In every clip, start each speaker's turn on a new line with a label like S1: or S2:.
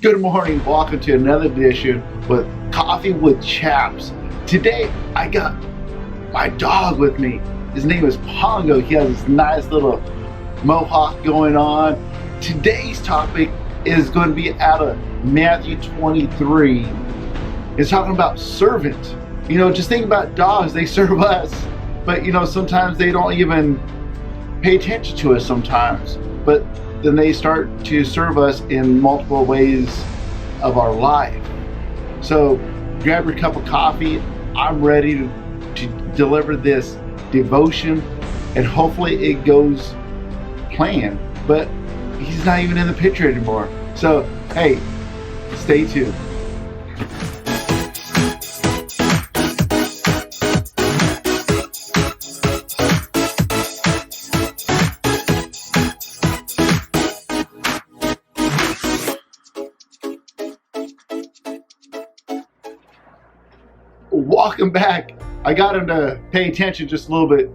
S1: Good morning, welcome to another edition with Coffee with Chaps. Today I got my dog with me. His name is Pongo. He has this nice little mohawk going on. Today's topic is going to be out of Matthew 23. It's talking about servant. Just think about dogs, they serve us, but sometimes they don't even pay attention to us sometimes. But then they start to serve us in multiple ways of our life. So grab your cup of coffee. I'm ready to deliver this devotion, and hopefully it goes planned. But he's not even in the picture anymore. So hey, stay tuned. Welcome back. I got him to pay attention just a little bit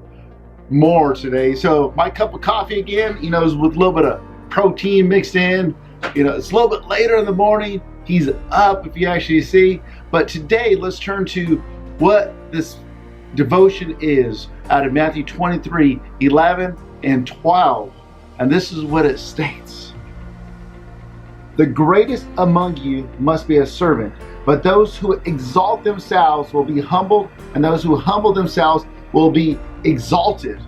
S1: more today. So my cup of coffee again, is with a little bit of protein mixed in. It's a little bit later in the morning. He's up, if you actually see. But today, let's turn to what this devotion is out of Matthew 23, 11 and 12. And this is what it states. The greatest among you must be a servant, but those who exalt themselves will be humbled, and those who humble themselves will be exalted.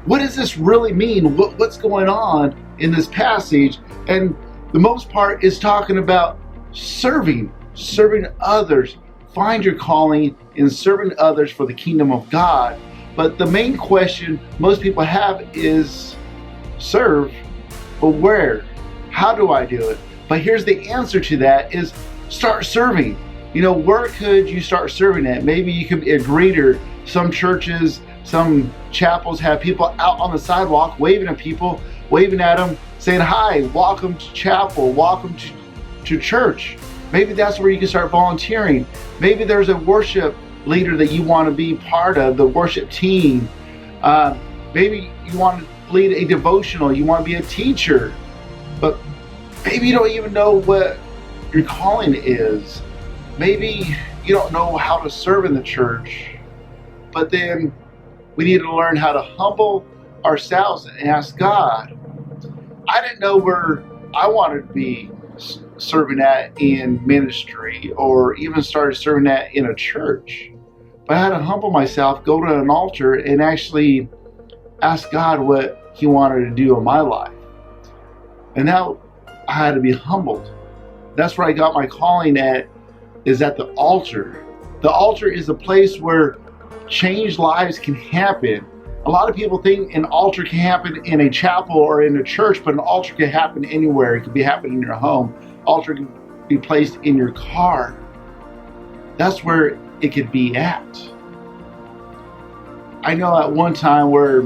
S1: What does this really mean? What's going on in this passage? And the most part is talking about serving others. Find your calling in serving others for the kingdom of God. But the main question most people have is serve, but where? How do I do it? But here's the answer to that is start serving. Where could you start serving at? Maybe you could be a greeter. Some churches, some chapels have people out on the sidewalk waving at people, waving at them, saying, hi, welcome to chapel, welcome to church. Maybe that's where you can start volunteering. Maybe there's a worship leader that you want to be part of, the worship team. Maybe you want to lead a devotional, you want to be a teacher. But maybe you don't even know what your calling is. Maybe you don't know how to serve in the church. But then we need to learn how to humble ourselves and ask God. I didn't know where I wanted to be serving at in ministry, or even started serving at in a church. But I had to humble myself, go to an altar, and actually ask God what He wanted to do in my life. And now I had to be humbled. That's where I got my calling at, is at the altar. The altar is a place where changed lives can happen. A lot of people think an altar can happen in a chapel or in a church, but an altar can happen anywhere. It could be happening in your home. Altar can be placed in your car. That's where it could be at. I know at one time where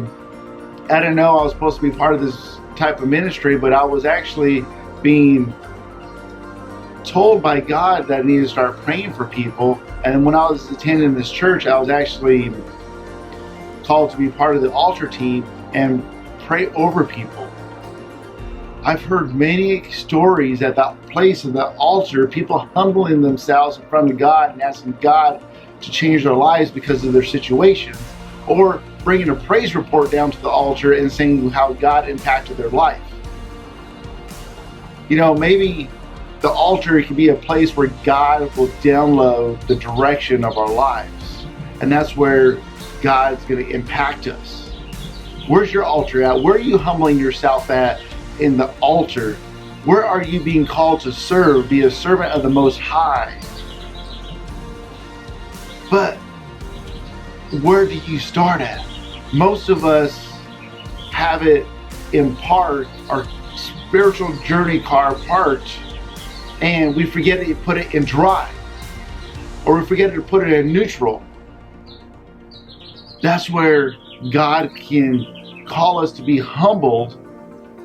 S1: I didn't know I was supposed to be part of this type of ministry, but I was actually being told by God that I needed to start praying for people. And when I was attending this church, I was actually called to be part of the altar team and pray over people. I've heard many stories at that place, at that altar, people humbling themselves in front of God and asking God to change their lives because of their situations, or bringing a praise report down to the altar and saying how God impacted their life. Maybe the altar can be a place where God will download the direction of our lives. And that's where God's going to impact us. Where's your altar at? Where are you humbling yourself at in the altar? Where are you being called to serve, be a servant of the Most High? But where do you start at? Most of us have it in part, our spiritual journey car parked, and we forget to put it in drive, or we forget to put it in neutral. That's where God can call us to be humbled,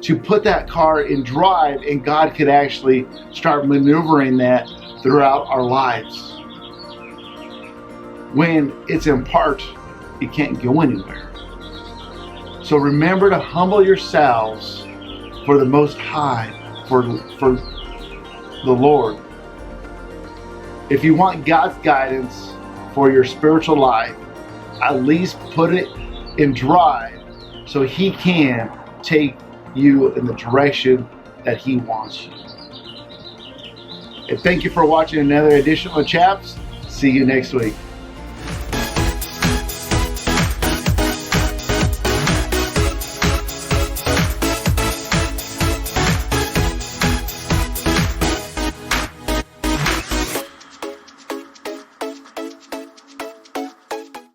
S1: to put that car in drive, and God could actually start maneuvering that throughout our lives. When it's in part, it can't go anywhere. So remember to humble yourselves for the Most High, for the Lord. If you want God's guidance for your spiritual life, at least put it in drive so He can take you in the direction that He wants you. And thank you for watching another edition of Chaps. See you next week.